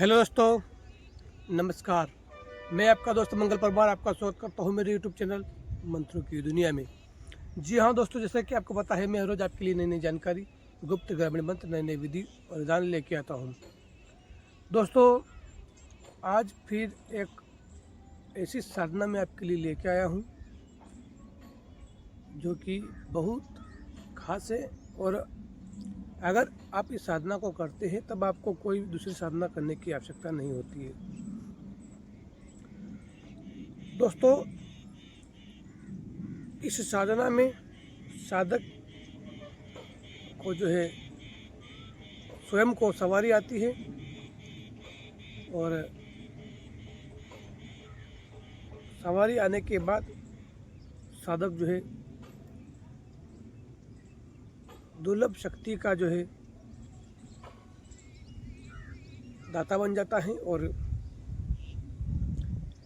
Hello दोस्तों, नमस्कार। मैं आपका दोस्त मंगल परमार आपका स्वागत करता हूं मेरे यूट्यूब चैनल मंत्रों की दुनिया में। जी हाँ दोस्तों, जैसा कि आपको पता है मैं रोज़ आपके लिए नई नई जानकारी, गुप्त ग्रामीण मंत्र, नई नई विधि और विधान लेके आता हूं। दोस्तों, आज फिर एक ऐसी साधना मैं आपके लिए लेके आया हूं जो कि बहुत खास है। और अगर आप इस साधना को करते हैं तब आपको कोई दूसरी साधना करने की आवश्यकता नहीं होती है। दोस्तों, इस साधना में साधक को जो है स्वयं को सवारी आती है और सवारी आने के बाद साधक जो है दुर्लभ शक्ति का जो है दाता बन जाता है और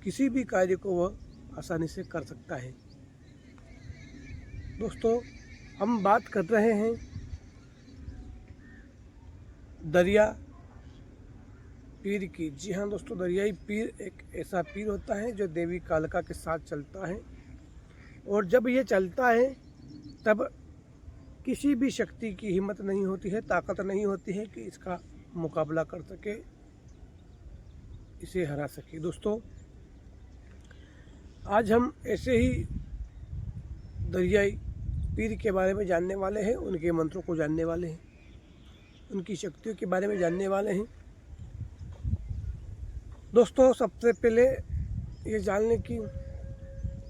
किसी भी कार्य को वह आसानी से कर सकता है। दोस्तों, हम बात कर रहे हैं दरिया पीर की। जी हाँ दोस्तों, दरियाई पीर एक ऐसा पीर होता है जो देवी कालिका के साथ चलता है और जब ये चलता है तब किसी भी शक्ति की हिम्मत नहीं होती है, ताकत नहीं होती है कि इसका मुकाबला कर सके, इसे हरा सके। दोस्तों, आज हम ऐसे ही दरियाई पीर के बारे में जानने वाले हैं, उनके मंत्रों को जानने वाले हैं, उनकी शक्तियों के बारे में जानने वाले हैं। दोस्तों, सबसे पहले ये जानने की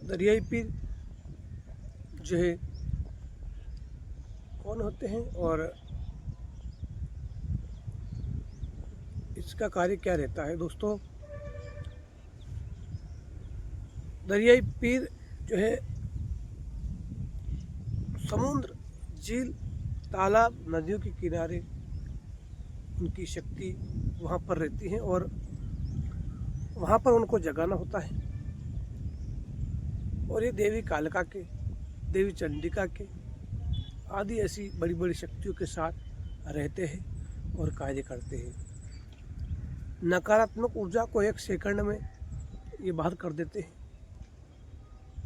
दरियाई पीर जो है कौन होते हैं और इसका कार्य क्या रहता है। दोस्तों, दरियाई पीर जो है समुद्र, झील, तालाब, नदियों के किनारे उनकी शक्ति वहाँ पर रहती है और वहाँ पर उनको जगाना होता है। और ये देवी कालिका के, देवी चंडिका के आदि ऐसी बड़ी बड़ी शक्तियों के साथ रहते हैं और कार्य करते हैं। नकारात्मक ऊर्जा को एक सेकंड में ये बाहर कर देते हैं।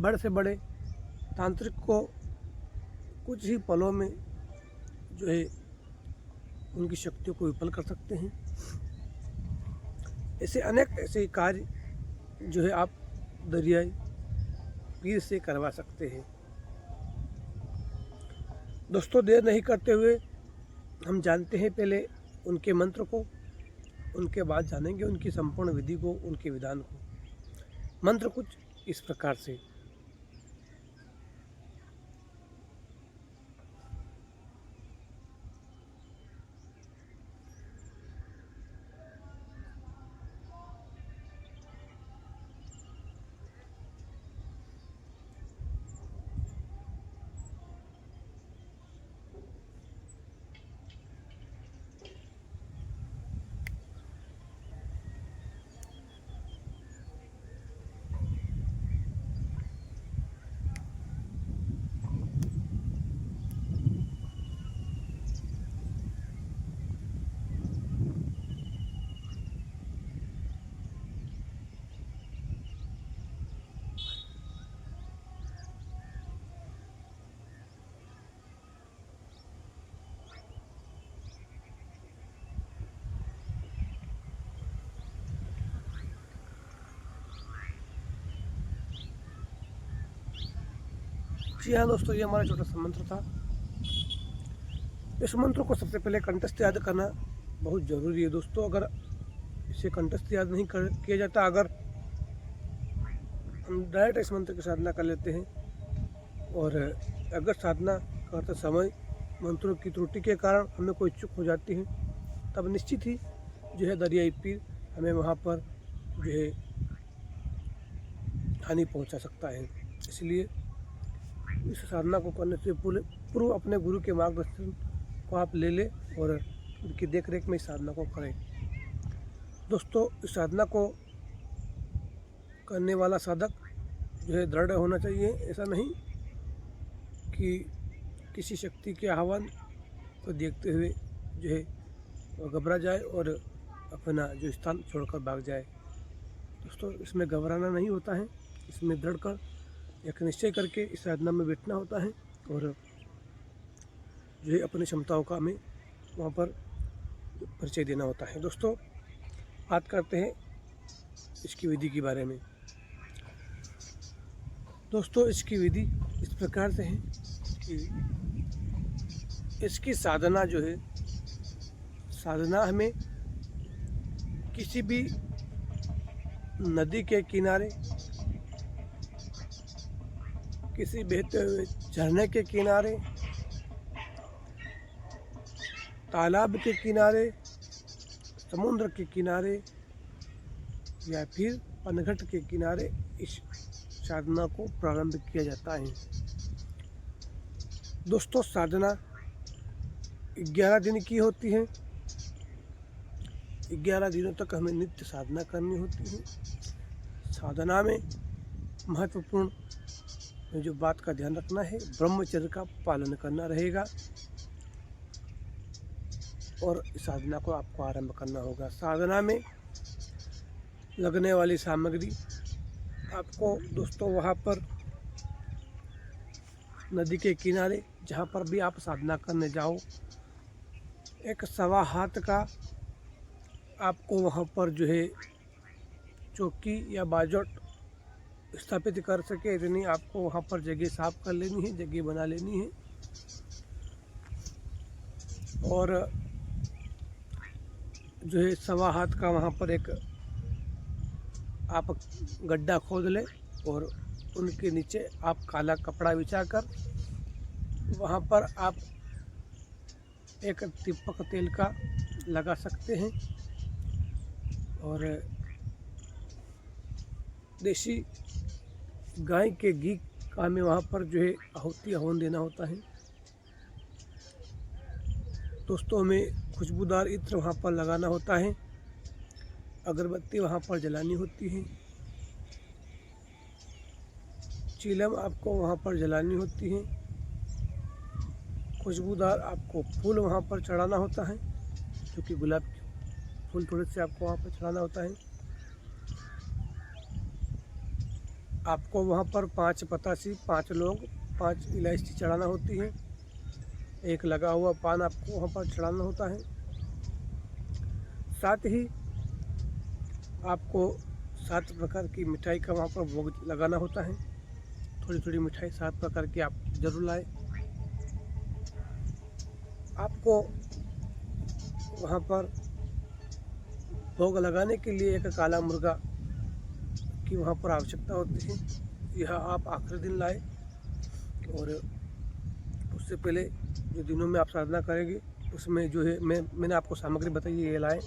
बड़े से बड़े तांत्रिक को कुछ ही पलों में जो है उनकी शक्तियों को विफल कर सकते हैं। ऐसे अनेक ऐसे कार्य जो है आप दरियाई पीर से करवा सकते हैं। दोस्तों, देर नहीं करते हुए हम जानते हैं पहले उनके मंत्र को, उनके बाद जानेंगे उनकी संपूर्ण विधि को, उनके विधान को। मंत्र कुछ इस प्रकार से। जी हाँ दोस्तों, ये हमारा छोटा सा मंत्र था। इस मंत्र को सबसे पहले कंठस्थ याद करना बहुत ज़रूरी है। दोस्तों, अगर इसे कंठस्थ याद नहीं किया जाता, अगर हम डायरेक्ट इस मंत्र की साधना कर लेते हैं और अगर साधना करते समय मंत्रों की त्रुटि के कारण हमें कोई चूक हो जाती है, तब निश्चित ही जो है दरियाई पीर हमें वहाँ पर जो है हानि पहुँचा सकता है। इसलिए इस साधना को करने से पूर्व अपने गुरु के मार्गदर्शन को आप ले लें और उनकी देख रेख में इस साधना को करें। दोस्तों, इस साधना को करने वाला साधक जो है दृढ़ होना चाहिए। ऐसा नहीं कि किसी शक्ति के आह्वान को देखते हुए जो है वो घबरा जाए और अपना जो स्थान छोड़कर भाग जाए। दोस्तों इसमें घबराना नहीं होता है, इसमें दृढ़ कर एक निश्चय करके इस साधना में बैठना होता है और जो है अपनी क्षमताओं का हमें वहाँ पर परिचय देना होता है। दोस्तों बात करते हैं इसकी विधि के बारे में। दोस्तों इसकी विधि इस प्रकार से है कि इसकी साधना जो है, साधना हमें किसी भी नदी के किनारे, किसी बहते हुए झरने के किनारे, तालाब के किनारे, समुद्र के किनारे या फिर पनघट के किनारे इस साधना को प्रारंभ किया जाता है। दोस्तों साधना 11 दिन की होती है। 11 दिनों तक हमें नित्य साधना करनी होती है। साधना में महत्वपूर्ण जो बात का ध्यान रखना है, ब्रह्मचर्य का पालन करना रहेगा और साधना को आपको आरंभ करना होगा। साधना में लगने वाली सामग्री आपको दोस्तों वहाँ पर नदी के किनारे जहाँ पर भी आप साधना करने जाओ, एक 1.25 हाथ का आपको वहाँ पर जो है चौकी या बाजोट स्थापित कर सके इतनी आपको वहाँ पर जगह साफ कर लेनी है, जगह बना लेनी है। और जो है 1.25 हाथ का वहाँ पर एक आप गड्ढा खोद लें और उनके नीचे आप काला कपड़ा बिछाकर वहाँ पर आप एक दीपक तेल का लगा सकते हैं और देसी गाय के घी का हमें वहाँ पर जो है आहुति हवन देना होता है। दोस्तों हमें खुशबूदार इत्र वहाँ पर लगाना होता है, अगरबत्ती वहाँ पर जलानी होती है, चीलम आपको वहाँ पर जलानी होती है, खुशबूदार आपको फूल वहाँ पर चढ़ाना होता है, क्योंकि गुलाब के फूल थोड़े से आपको वहाँ पर चढ़ाना होता है। आपको वहाँ पर 5 पतासी, 5 लौंग, 5 इलायची चढ़ाना होती है, एक लगा हुआ पान आपको वहाँ पर चढ़ाना होता है। साथ ही आपको 7 प्रकार की मिठाई का वहाँ पर भोग लगाना होता है। थोड़ी थोड़ी मिठाई 7 प्रकार की आप जरूर लाएं। आपको वहाँ पर भोग लगाने के लिए एक काला मुर्गा की वहाँ पर आवश्यकता होती है। यह आप आखिरी दिन लाए और उससे पहले जो दिनों में आप साधना करेंगे उसमें जो है मैंने आपको सामग्री बताई है, ये लाएं।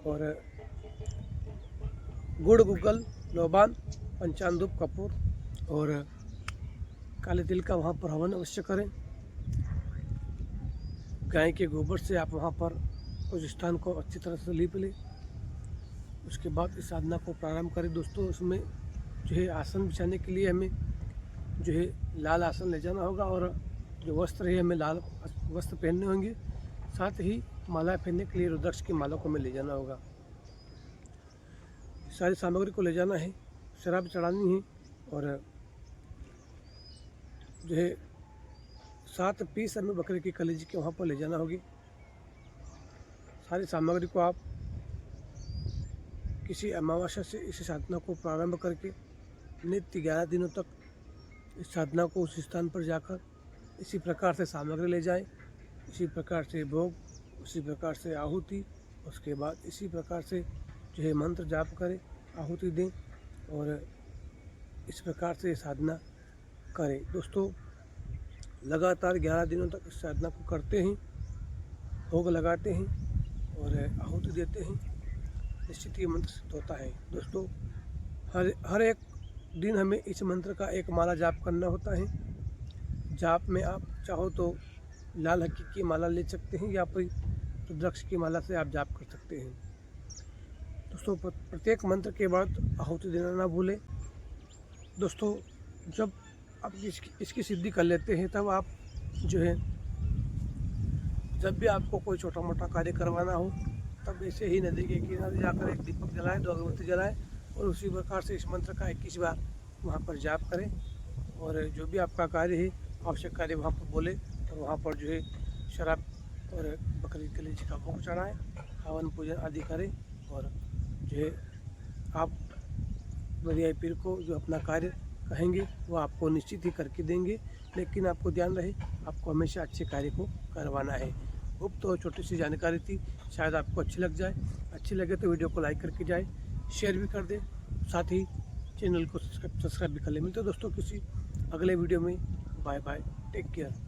और गुड़, गुगल, लोबान, पंचान धूप, कपूर और काले तिल का वहाँ पर हवन अवश्य करें। गाय के गोबर से आप वहाँ पर उस स्थान को अच्छी तरह से लीप लें। उसके बाद इस साधना को प्रारंभ करें। दोस्तों उसमें जो है आसन बिछाने के लिए हमें जो है लाल आसन ले जाना होगा और जो वस्त्र है हमें लाल वस्त्र पहनने होंगे। साथ ही माला पहनने के लिए रुद्राक्ष की माला को हमें ले जाना होगा। सारी सामग्री को ले जाना है, शराब चढ़ानी है और जो है 7 पीस हमें बकरे की कलेजी के वहाँ पर ले जाना होगी। सारी सामग्री को आप किसी अमावस्या से इस साधना को प्रारंभ करके नित्य 11 दिनों तक इस साधना को उस स्थान पर जाकर इसी प्रकार से सामग्री ले जाएं, इसी प्रकार से भोग, उसी प्रकार से आहुति, उसके बाद इसी प्रकार से जो है मंत्र जाप करें, आहुति दें और इस प्रकार से साधना करें। दोस्तों लगातार 11 दिनों तक इस साधना को करते हैं, भोग लगाते हैं और आहुति देते हैं, निश्चित ये मंत्र सिद्ध होता है। दोस्तों हर एक दिन हमें इस मंत्र का एक माला जाप करना होता है। जाप में आप चाहो तो लाल हक्की की माला ले सकते हैं या फिर रुद्राक्ष की माला से आप जाप कर सकते हैं। दोस्तों प्रत्येक मंत्र के बाद आहुति देना ना भूलें। दोस्तों जब आप इसकी सिद्धि कर लेते हैं तब आप जो है जब भी आपको कोई छोटा मोटा कार्य करवाना हो तब ऐसे ही नदी के किनारे जाकर एक दीपक जलाएं, 2 अगरबत्ती जलाएं और उसी प्रकार से इस मंत्र का 21 बार वहाँ पर जाप करें। और जो भी आपका कार्य है, आवश्यक कार्य वहाँ पर बोले और वहाँ पर जो है शराब और बकरी के कलेजी का भोग चढ़ाएँ, हवन पूजन आदि करें। और जो है आप बरियाई पीर को जो अपना कार्य कहेंगे वो आपको निश्चित ही करके देंगे, लेकिन आपको ध्यान रहे आपको हमेशा अच्छे कार्य को करवाना है। गुप्त और छोटी सी जानकारी थी, शायद आपको अच्छी लग जाए। अच्छी लगे तो वीडियो को लाइक करके जाए, शेयर भी कर दें, साथ ही चैनल को सब्सक्राइब भी कर लें। मिलते हैं दोस्तों किसी अगले वीडियो में। Bye bye, take care.